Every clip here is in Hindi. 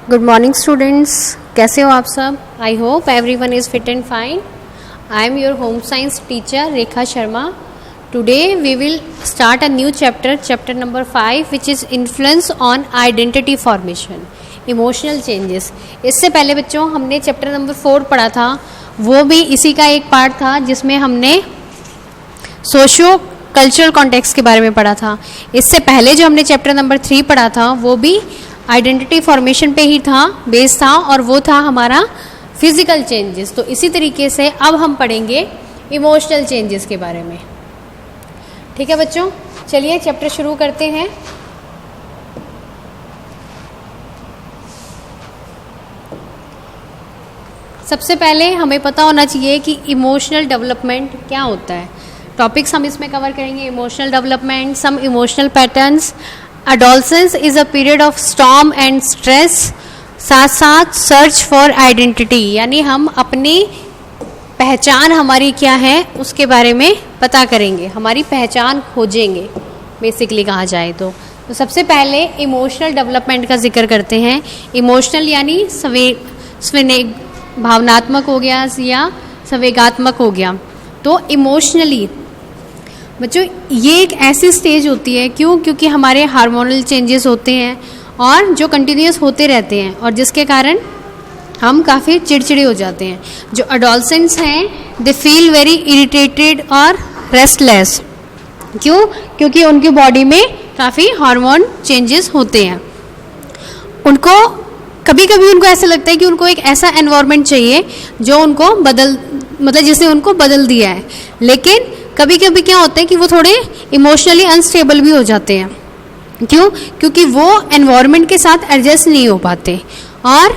गुड मॉर्निंग स्टूडेंट्स, कैसे हो आप सब? I hope everyone is fit and fine. I am your home science teacher Rekha Sharma. Today we will start a new chapter, chapter number 5, which is influence on identity formation, emotional changes. इससे पहले बच्चों हमने चैप्टर नंबर 4 पढ़ा था, वो भी इसी का एक पार्ट था जिसमें हमने सोशियो कल्चरल कॉन्टेक्स्ट के बारे में पढ़ा था. इससे पहले जो हमने चैप्टर नंबर 3 पढ़ा था वो भी आइडेंटिटी फॉर्मेशन पे ही था, बेस था, और वो था हमारा फिजिकल चेंजेस. तो इसी तरीके से अब हम पढ़ेंगे इमोशनल चेंजेस के बारे में. ठीक है बच्चों, चलिए चैप्टर शुरू करते हैं. सबसे पहले हमें पता होना चाहिए कि इमोशनल डेवलपमेंट क्या होता है. टॉपिक्स हम इसमें कवर करेंगे: emotional development, some emotional patterns, adolescence is a period of storm and stress, साथ साथ सर्च फॉर आइडेंटिटी, यानी हम अपनी पहचान हमारी क्या है उसके बारे में पता करेंगे, हमारी पहचान खोजेंगे बेसिकली कहा जाए तो सबसे पहले इमोशनल डेवलपमेंट का जिक्र करते हैं. इमोशनल यानी भावनात्मक हो गया या संवेगात्मक हो गया. तो इमोशनली बच्चों ये एक ऐसी स्टेज होती है, क्योंकि हमारे हार्मोनल चेंजेस होते हैं और जो कंटिन्यूस होते रहते हैं और जिसके कारण हम काफ़ी चिड़चिड़े हो जाते हैं. जो एडोलसेंट्स हैं दे फील वेरी इरिटेटेड और रेस्टलेस. क्योंकि उनकी बॉडी में काफ़ी हार्मोन चेंजेस होते हैं. उनको कभी कभी उनको ऐसा लगता है कि उनको एक ऐसा एनवायरनमेंट चाहिए जो उनको जिसने उनको बदल दिया है. लेकिन कभी कभी क्या होता है कि वो थोड़े इमोशनली अनस्टेबल भी हो जाते हैं. क्योंकि वो एनवायरनमेंट के साथ एडजस्ट नहीं हो पाते और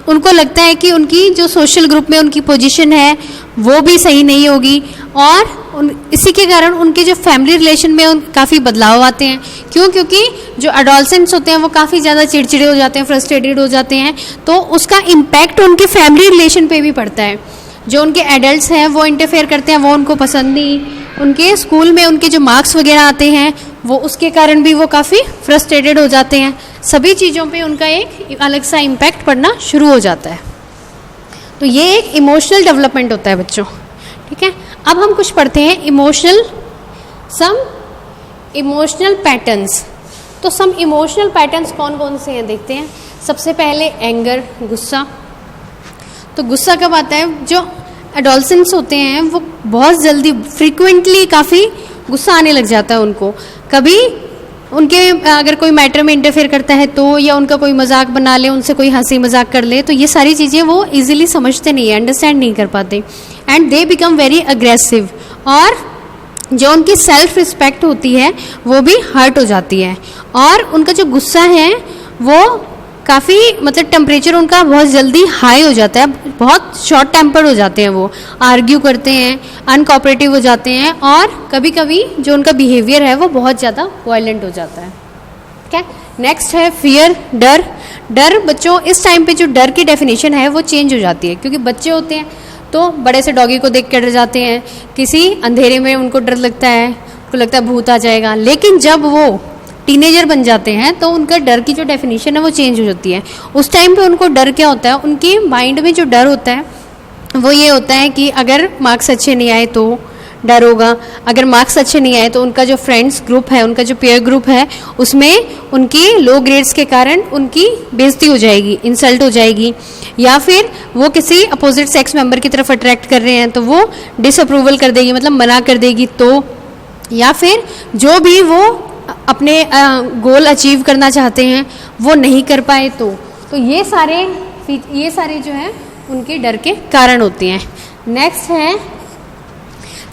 उनको लगता है कि उनकी जो सोशल ग्रुप में उनकी पोजीशन है वो भी सही नहीं होगी और इसी के कारण उनके जो फैमिली रिलेशन में काफ़ी बदलाव आते हैं. क्योंकि जो एडोलसेंट्स होते हैं वो काफ़ी ज़्यादा चिड़चिड़े हो जाते हैं, फ्रस्ट्रेटेड हो जाते हैं, तो उसका इम्पैक्ट उनके फैमिली रिलेशन पे भी पड़ता है. जो उनके एडल्ट्स हैं वो इंटरफेयर करते हैं, वो उनको पसंद नहीं. उनके स्कूल में उनके जो मार्क्स वगैरह आते हैं वो उसके कारण भी वो काफ़ी फ्रस्ट्रेटेड हो जाते हैं. सभी चीज़ों पे उनका एक अलग सा इम्पैक्ट पड़ना शुरू हो जाता है. तो ये एक इमोशनल डेवलपमेंट होता है बच्चों. ठीक है, अब हम कुछ पढ़ते हैं सम इमोशनल पैटर्न्स. तो सम इमोशनल पैटर्न्स कौन कौन से हैं देखते हैं. सबसे पहले एंगर, गुस्सा. तो गुस्सा कब आता है? जो एडोलसेंट्स होते हैं वो बहुत जल्दी फ्रीक्वेंटली काफ़ी गुस्सा आने लग जाता है उनको. कभी उनके अगर कोई मैटर में इंटरफेयर करता है तो, या उनका कोई मजाक बना ले, उनसे कोई हंसी मजाक कर ले, तो ये सारी चीज़ें वो इजीली समझते नहीं है, अंडरस्टैंड नहीं कर पाते. And they become very aggressive. और जो उनकी सेल्फ रिस्पेक्ट होती है वो भी हर्ट हो जाती है. और उनका जो गुस्सा है वो काफ़ी टेम्परेचर उनका बहुत जल्दी हाई हो जाता है, बहुत शॉर्ट टेम्पर्ड हो जाते हैं, वो आर्ग्यू करते हैं, अनकोऑपरेटिव हो जाते हैं और कभी कभी जो उनका बिहेवियर है वो बहुत ज़्यादा वायलेंट हो जाता है. ठीक है, नेक्स्ट है फियर, डर. बच्चों इस टाइम पे जो डर की डेफिनेशन है वो चेंज हो जाती है. क्योंकि बच्चे होते हैं तो बड़े से डॉगी को देख कर डर जाते हैं, किसी अंधेरे में उनको डर लगता है, उनको लगता है भूत आ जाएगा. लेकिन जब वो टीनेजर बन जाते हैं तो उनका डर की जो डेफिनेशन है वो चेंज हो जाती है. उस टाइम पे उनको डर क्या होता है, उनकी माइंड में जो डर होता है वो ये होता है कि अगर मार्क्स अच्छे नहीं आए तो डर होगा, अगर मार्क्स अच्छे नहीं आए तो उनका जो फ्रेंड्स ग्रुप है, उनका जो पेयर ग्रुप है, उसमें उनकी लो ग्रेड्स के कारण उनकी बेइज्जती हो जाएगी, इंसल्ट हो जाएगी. या फिर वो किसी अपोजिट सेक्स मेंबर की तरफ अट्रैक्ट कर रहे हैं तो वो डिसअप्रूवल कर देगी, मना कर देगी. तो या फिर जो भी वो अपने गोल अचीव करना चाहते हैं वो नहीं कर पाए तो ये सारे जो है उनके डर के कारण होते हैं. नेक्स्ट है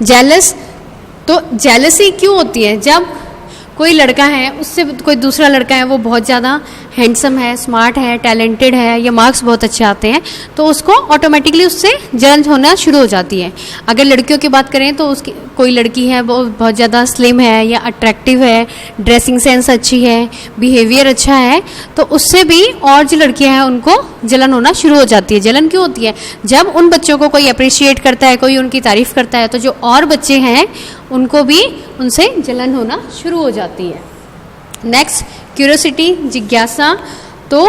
जेलस. तो जेलसी क्यों होती है? जब कोई लड़का है उससे कोई दूसरा लड़का है वो बहुत ज़्यादा हैंडसम है, स्मार्ट है, टैलेंटेड है, या मार्क्स बहुत अच्छे आते हैं तो उसको ऑटोमेटिकली उससे जलन होना शुरू हो जाती है. अगर लड़कियों की बात करें तो उसकी कोई लड़की है वो बहुत ज़्यादा स्लिम है या अट्रैक्टिव है, ड्रेसिंग सेंस अच्छी है, बिहेवियर अच्छा है, तो उससे भी और जो लड़कियां हैं उनको जलन होना शुरू हो जाती है. जलन क्यों होती है? जब उन बच्चों को कोई अप्रिशिएट करता है, कोई उनकी तारीफ करता है, तो जो और बच्चे हैं उनको भी उनसे जलन होना शुरू हो जाती है. नेक्स्ट क्यूरियोसिटी, जिज्ञासा। तो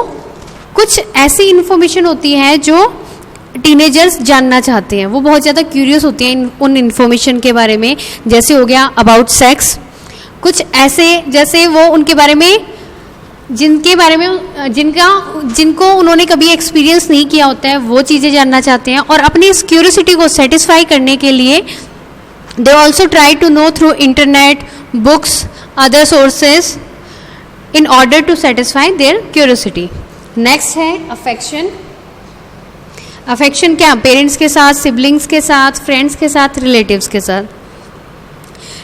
कुछ ऐसी इन्फॉर्मेशन होती है जो टीनेजर्स जानना चाहते हैं, वो बहुत ज़्यादा क्यूरियस होती हैं उन इन्फॉर्मेशन के बारे में। जैसे हो गया अबाउट सेक्स, कुछ ऐसे जैसे वो उनके बारे में जिनको उन्होंने कभी एक्सपीरियंस नहीं किया होता है, वो चीज़ें जानना चाहते हैं। और अपनी इस क्यूरियोसिटी को सेटिस्फाई करने के लिए they also try to know through internet, books, other sources in order to satisfy their curiosity. Next है अफेक्शन। अफेक्शन क्या? पेरेंट्स के साथ, सिबलिंग्स के साथ, फ्रेंड्स के साथ, रिलेटिव्स के साथ।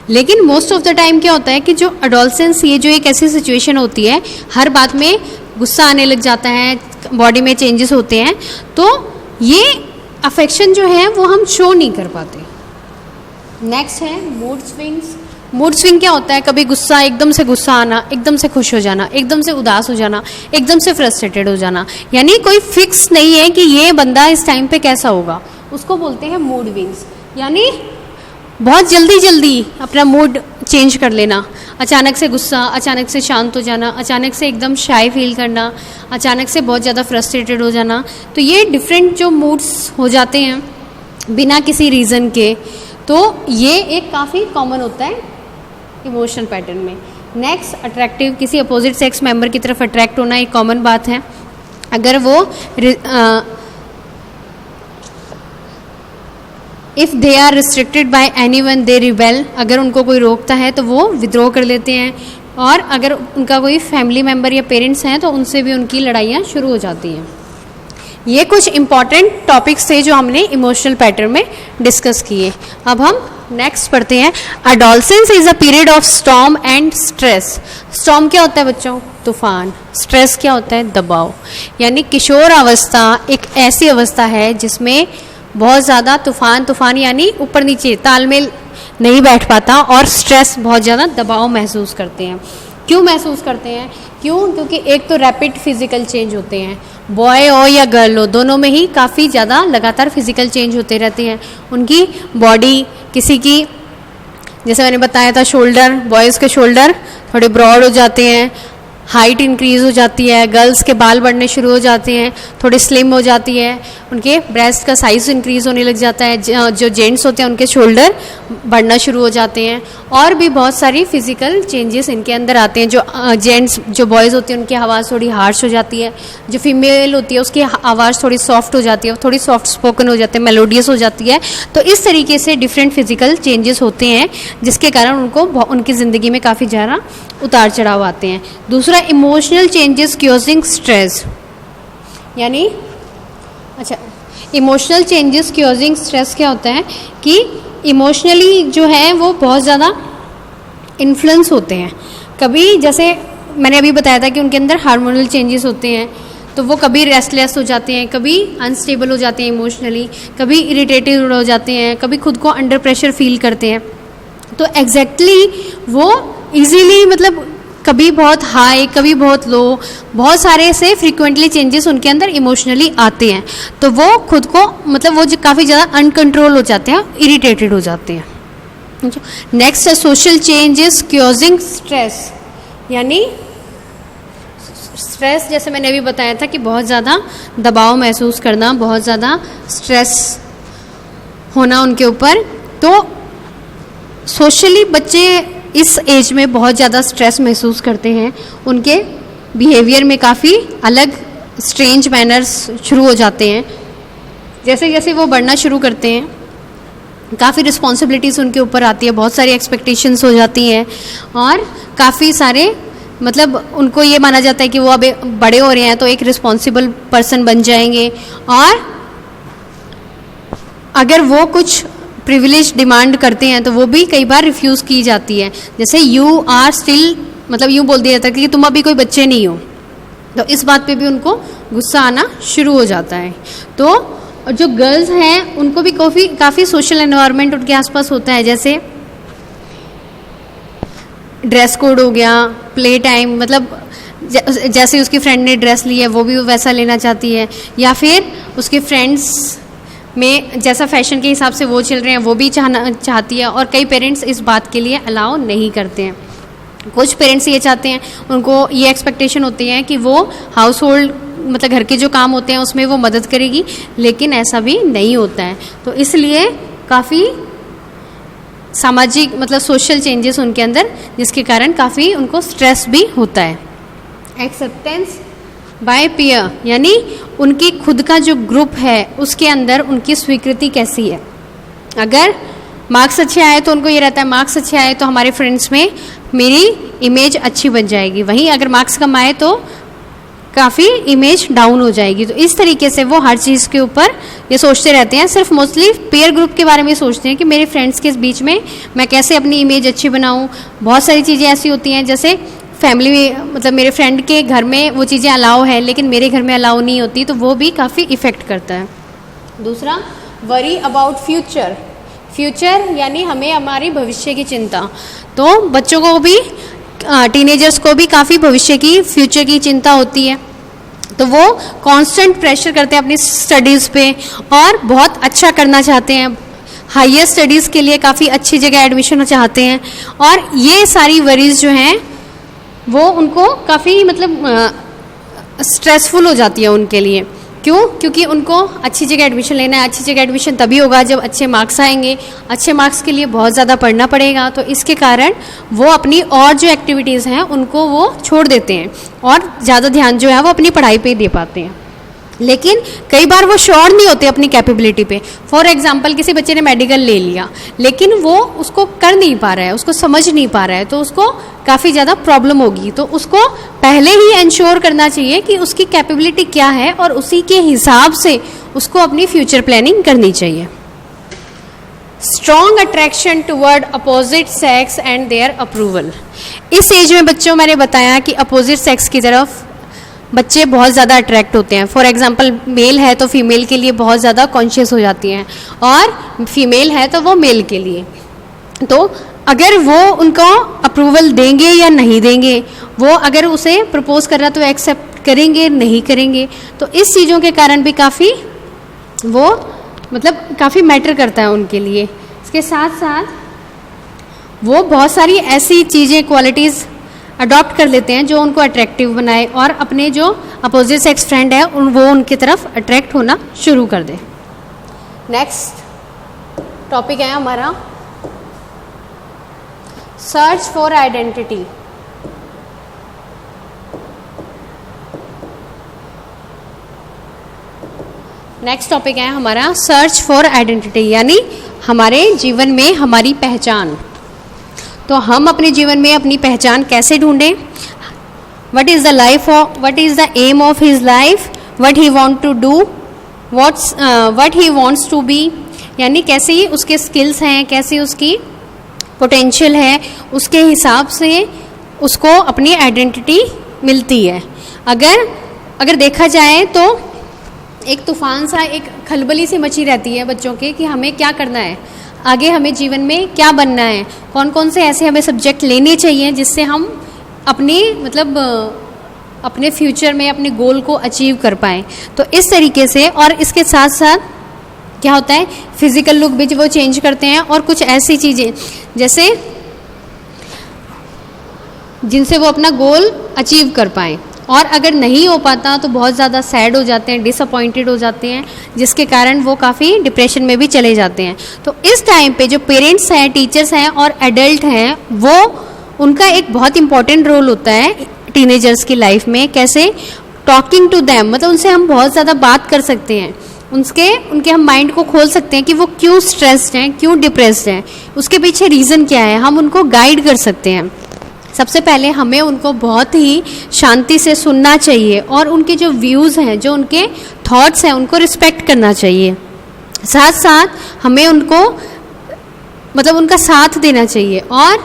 लेकिन मोस्ट ऑफ द टाइम क्या होता है कि जो अडोलसेंस, ये जो एक ऐसी सिचुएशन होती है, हर बात में गुस्सा आने लग जाता है, बॉडी में चेंजेस होते हैं, तो ये अफेक्शन जो है वो हम शो नहीं कर पाते। नेक्स्ट है मूड स्विंग्स। मूड स्विंग क्या होता है? कभी गुस्सा, एकदम से गुस्सा आना, एकदम से खुश हो जाना, एकदम से उदास हो जाना, एकदम से फ्रस्ट्रेटेड हो जाना। यानी कोई फिक्स नहीं है कि ये बंदा इस टाइम पे कैसा होगा, उसको बोलते हैं मूड विंग्स। यानी बहुत जल्दी जल्दी अपना मूड चेंज कर लेना, अचानक से गुस्सा, अचानक से शांत हो जाना, अचानक से एकदम शाय फील करना, अचानक से बहुत ज़्यादा फ्रस्ट्रेटेड हो जाना। तो ये डिफरेंट जो मूड्स हो जाते हैं बिना किसी रीज़न के, तो ये एक काफ़ी कॉमन होता है इमोशनल पैटर्न में। नेक्स्ट अट्रैक्टिव, किसी अपोजिट सेक्स मेंबर की तरफ अट्रैक्ट होना एक कॉमन बात है। अगर वो if they are restricted by anyone they rebel, अगर उनको कोई रोकता है तो वो विद्रोह कर लेते हैं। और अगर उनका कोई फैमिली मेम्बर या पेरेंट्स हैं तो उनसे भी उनकी लड़ाइयाँ शुरू हो जाती हैं। ये कुछ इंपॉर्टेंट टॉपिक्स थे जो हमने इमोशनल पैटर्न में डिस्कस किए। अब हम नेक्स्ट पढ़ते हैं। Adolescence is a period of storm and stress. Storm क्या होता है बच्चों? तूफान। स्ट्रेस क्या होता है? दबाव। यानी किशोर अवस्था एक ऐसी अवस्था है जिसमें बहुत ज़्यादा तूफान यानी ऊपर नीचे तालमेल नहीं बैठ पाता और स्ट्रेस, बहुत ज़्यादा दबाव महसूस करते हैं। क्यों महसूस करते हैं? क्योंकि एक तो रैपिड फिजिकल चेंज होते हैं, बॉय हो या गर्ल हो, दोनों में ही काफ़ी ज़्यादा लगातार फिजिकल चेंज होते रहते हैं। उनकी बॉडी, किसी की जैसे मैंने बताया था शोल्डर, बॉयज़ के शोल्डर थोड़े ब्रॉड हो जाते हैं, हाइट इंक्रीज़ हो जाती है, गर्ल्स के बाल बढ़ने शुरू हो जाते हैं, थोड़ी स्लिम हो जाती है, उनके ब्रेस्ट का साइज़ इंक्रीज़ होने लग जाता है, जो जेंट्स होते हैं उनके शोल्डर बढ़ना शुरू हो जाते हैं। और भी बहुत सारी फिजिकल चेंजेस इनके अंदर आते हैं। जो जेंट्स, जो बॉयज़ होते हैं उनकी आवाज़ थोड़ी हार्श हो जाती है, जो फीमेल होती है उसकी आवाज़ थोड़ी सॉफ्ट हो जाती है, थोड़ी सॉफ्ट स्पोकन हो जाती है, मेलोडियस हो जाती है। तो इस तरीके से डिफरेंट फिजिकल चेंजेस होते हैं जिसके कारण उनको उनकी ज़िंदगी में काफ़ी ज़्यादा उतार चढ़ाव आते हैं। दूसरा, इमोशनल चेंजेस क्योजिंग स्ट्रेस। यानी इमोशनल चेंजेस क्योजिंग स्ट्रेस क्या होता है कि इमोशनली जो है वो बहुत ज़्यादा इन्फ्लुएंस होते हैं। कभी जैसे मैंने अभी बताया था कि उनके अंदर हार्मोनल चेंजेस होते हैं, तो वो कभी रेस्टलेस हो जाते हैं, कभी अनस्टेबल हो जाते हैं इमोशनली, कभी इरिटेटेड हो जाते हैं, कभी खुद को अंडर प्रेशर फील करते हैं। तो एग्जैक्टली वो इजीली, मतलब कभी बहुत हाई, कभी बहुत लो, बहुत सारे से फ्रीक्वेंटली चेंजेस उनके अंदर इमोशनली आते हैं। तो वो खुद को, मतलब वो जो काफ़ी ज़्यादा अनकंट्रोल हो जाते हैं, इरिटेटेड हो जाते हैं। नेक्स्ट है सोशल चेंजेस क्योजिंग स्ट्रेस। यानी स्ट्रेस, जैसे मैंने अभी बताया था कि बहुत ज़्यादा दबाव महसूस करना, बहुत ज़्यादा स्ट्रेस होना उनके ऊपर। तो सोशली बच्चे इस एज में बहुत ज़्यादा स्ट्रेस महसूस करते हैं, उनके बिहेवियर में काफ़ी अलग स्ट्रेंज मैनर्स शुरू हो जाते हैं। जैसे जैसे वो बढ़ना शुरू करते हैं काफ़ी रिस्पॉन्सिबिलिटीज़ उनके ऊपर आती है, बहुत सारी एक्सपेक्टेशंस हो जाती हैं और काफ़ी सारे, मतलब उनको ये माना जाता है कि वो अब बड़े हो रहे हैं तो एक रिस्पॉन्सिबल पर्सन बन जाएंगे। और अगर वो कुछ प्रिविलेज डिमांड करते हैं तो वो भी कई बार रिफ्यूज़ की जाती है। जैसे यू आर स्टिल, मतलब यूँ बोल दिया जाता है कि तुम अभी कोई बच्चे नहीं हो, तो इस बात पे भी उनको गुस्सा आना शुरू हो जाता है। तो जो गर्ल्स हैं उनको भी काफ़ी सोशल एनवायरनमेंट उनके आसपास होता है, जैसे ड्रेस कोड हो गया, प्ले टाइम, मतलब जैसे उसकी फ्रेंड ने ड्रेस ली है वो भी वैसा लेना चाहती है, या फिर उसके फ्रेंड्स में जैसा फैशन के हिसाब से वो चल रहे हैं वो भी चाहती है। और कई पेरेंट्स इस बात के लिए अलाउ नहीं करते हैं। कुछ पेरेंट्स ये चाहते हैं, उनको ये एक्सपेक्टेशन होती है कि वो हाउस होल्ड मतलब घर के जो काम होते हैं उसमें वो मदद करेगी, लेकिन ऐसा भी नहीं होता है। तो इसलिए काफ़ी सामाजिक मतलब सोशल चेंजेस उनके अंदर, जिसके कारण काफ़ी उनको स्ट्रेस भी होता है। एक्सेप्टेंस बाय पीयर, यानी उनकी खुद का जो ग्रुप है उसके अंदर उनकी स्वीकृति कैसी है। अगर मार्क्स अच्छे आए तो उनको ये रहता है मार्क्स अच्छे आए तो हमारे फ्रेंड्स में मेरी इमेज अच्छी बन जाएगी, वहीं अगर मार्क्स कम आए तो काफ़ी इमेज डाउन हो जाएगी। तो इस तरीके से वो हर चीज़ के ऊपर ये सोचते रहते हैं, सिर्फ मोस्टली पेयर ग्रुप के बारे में सोचते हैं कि मेरे फ्रेंड्स के बीच में मैं कैसे अपनी इमेज अच्छी बनाऊं। बहुत सारी चीज़ें ऐसी होती हैं जैसे फैमिली में मतलब मेरे फ्रेंड के घर में वो चीज़ें अलाउ है लेकिन मेरे घर में अलाउ नहीं होती, तो वो भी काफ़ी इफ़ेक्ट करता है। दूसरा, वरी अबाउट फ्यूचर। फ्यूचर यानी हमें हमारी भविष्य की चिंता। तो बच्चों को भी टीनेजर्स को भी काफ़ी भविष्य की फ्यूचर की चिंता होती है, तो वो कांस्टेंट प्रेशर करते हैं अपनी स्टडीज़ पे और बहुत अच्छा करना चाहते हैं, हायर स्टडीज़ के लिए काफ़ी अच्छी जगह एडमिशन चाहते हैं। और ये सारी वरीज जो हैं वो उनको काफ़ी मतलब स्ट्रेसफुल हो जाती है उनके लिए। क्यों? क्योंकि उनको अच्छी जगह एडमिशन लेना है। अच्छी जगह एडमिशन तभी होगा जब अच्छे मार्क्स आएंगे, अच्छे मार्क्स के लिए बहुत ज़्यादा पढ़ना पड़ेगा। तो इसके कारण वो अपनी और जो एक्टिविटीज़ हैं उनको वो छोड़ देते हैं और ज़्यादा ध्यान जो है वो अपनी पढ़ाई पे दे पाते हैं। लेकिन कई बार वो श्योर नहीं होते अपनी कैपेबिलिटी पे। फॉर एग्जांपल किसी बच्चे ने मेडिकल ले लिया लेकिन वो उसको कर नहीं पा रहा है, उसको समझ नहीं पा रहा है, तो उसको काफ़ी ज़्यादा प्रॉब्लम होगी। तो उसको पहले ही इंश्योर करना चाहिए कि उसकी कैपेबिलिटी क्या है और उसी के हिसाब से उसको अपनी फ्यूचर प्लानिंग करनी चाहिए। Strong attraction toward opposite sex and their approval. इस एज में बच्चों मैंने बताया कि अपोजिट सेक्स की तरफ बच्चे बहुत ज़्यादा अट्रैक्ट होते हैं। फॉर एग्जांपल मेल है तो फीमेल के लिए बहुत ज़्यादा कॉन्शियस हो जाती हैं और फीमेल है तो वो मेल के लिए। तो अगर वो उनको अप्रूवल देंगे या नहीं देंगे, वो अगर उसे प्रपोज कर रहा तो एक्सेप्ट करेंगे नहीं करेंगे, तो इस चीज़ों के कारण भी काफ़ी वो मतलब काफ़ी मैटर करता है उनके लिए। इसके साथ साथ वो बहुत सारी ऐसी चीज़ें क्वालिटीज़ अडॉप्ट कर लेते हैं जो उनको अट्रैक्टिव बनाए और अपने जो अपोजिट सेक्स फ्रेंड है वो उनकी तरफ अट्रैक्ट होना शुरू कर दे। नेक्स्ट टॉपिक है हमारा search for identity. Next topic है हमारा सर्च फॉर आइडेंटिटी, यानी हमारे जीवन में हमारी पहचान। तो हम अपने जीवन में अपनी पहचान कैसे ढूंढें? What is the life of what is the aim of his life, what he want to do, what he wants to be, यानी कैसे ही उसके स्किल्स हैं, कैसी उसकी पोटेंशियल है, उसके हिसाब से उसको अपनी आइडेंटिटी मिलती है। अगर देखा जाए तो एक तूफान सा एक खलबली सी मची रहती है बच्चों के कि हमें क्या करना है, आगे हमें जीवन में क्या बनना है, कौन कौन से ऐसे हमें सब्जेक्ट लेने चाहिए जिससे हम अपने मतलब अपने फ्यूचर में अपने गोल को अचीव कर पाएँ। तो इस तरीके से, और इसके साथ साथ क्या होता है फिजिकल लुक भी वो चेंज करते हैं और कुछ ऐसी चीज़ें जैसे जिनसे वो अपना गोल अचीव कर पाएँ। और अगर नहीं हो पाता तो बहुत ज़्यादा सैड हो जाते हैं, डिसअपॉइंटेड हो जाते हैं, जिसके कारण वो काफ़ी डिप्रेशन में भी चले जाते हैं। तो इस टाइम पे जो पेरेंट्स हैं, टीचर्स हैं और एडल्ट हैं, वो उनका एक बहुत इंपॉर्टेंट रोल होता है टीनेजर्स की लाइफ में। कैसे? टॉकिंग टू देम, मतलब उनसे हम बहुत ज़्यादा बात कर सकते हैं, उनके हम माइंड को खोल सकते हैं कि वो क्यों स्ट्रेस्ड हैं, क्यों डिप्रेस्ड हैं, उसके पीछे रीज़न क्या है, हम उनको गाइड कर सकते हैं। सबसे पहले हमें उनको बहुत ही शांति से सुनना चाहिए और उनके जो व्यूज़ हैं, जो उनके थॉट्स हैं, उनको रिस्पेक्ट करना चाहिए। साथ साथ हमें उनको मतलब उनका साथ देना चाहिए और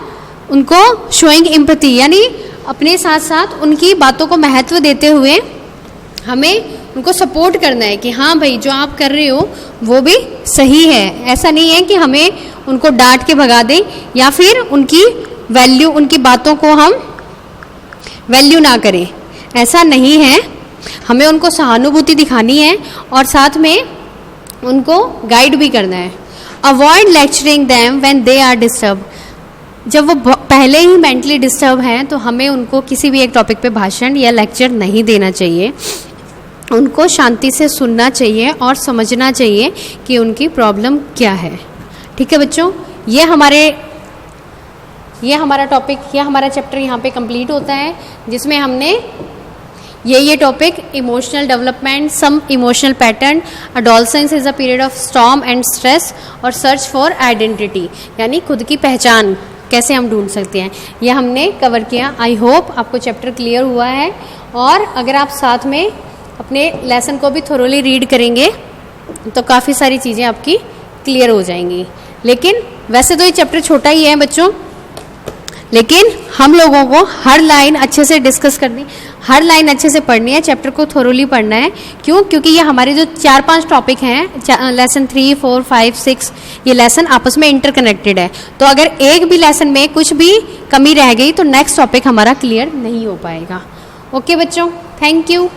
उनको शोइंग एम्पैथी, यानी अपने साथ साथ उनकी बातों को महत्व देते हुए हमें उनको सपोर्ट करना है कि हाँ भाई जो आप कर रहे हो वो भी सही है। ऐसा नहीं है कि हमें उनको डांट के भगा दें या फिर उनकी वैल्यू, उनकी बातों को हम वैल्यू ना करें, ऐसा नहीं है। हमें उनको सहानुभूति दिखानी है और साथ में उनको गाइड भी करना है। Avoid lecturing them when they are disturb, जब वो पहले ही मेंटली डिस्टर्ब हैं तो हमें उनको किसी भी एक टॉपिक पे भाषण या लेक्चर नहीं देना चाहिए। उनको शांति से सुनना चाहिए और समझना चाहिए कि उनकी प्रॉब्लम क्या है। ठीक है बच्चों, ये हमारा टॉपिक, ये हमारा चैप्टर यहाँ पे कंप्लीट होता है, जिसमें हमने ये topic emotional development, some emotional pattern, adolescence is a period of storm and stress और सर्च फॉर आइडेंटिटी, यानी खुद की पहचान कैसे हम ढूंढ सकते हैं, ये हमने कवर किया। आई होप आपको चैप्टर क्लियर हुआ है, और अगर आप साथ में अपने लेसन को भी थोरोली रीड करेंगे तो काफ़ी सारी चीज़ें आपकी क्लियर हो जाएंगी। लेकिन वैसे तो ये चैप्टर छोटा ही है बच्चों, लेकिन हम लोगों को हर लाइन अच्छे से डिस्कस करनी, हर लाइन अच्छे से पढ़नी है, चैप्टर को थोरोली पढ़ना है। क्यों? क्योंकि ये हमारे जो 4-5 टॉपिक हैं, लेसन 3, 4, 5, 6, ये लेसन आपस में इंटरकनेक्टेड है। तो अगर एक भी लेसन में कुछ भी कमी रह गई तो नेक्स्ट टॉपिक हमारा क्लियर नहीं हो पाएगा। ओके बच्चों, थैंक यू।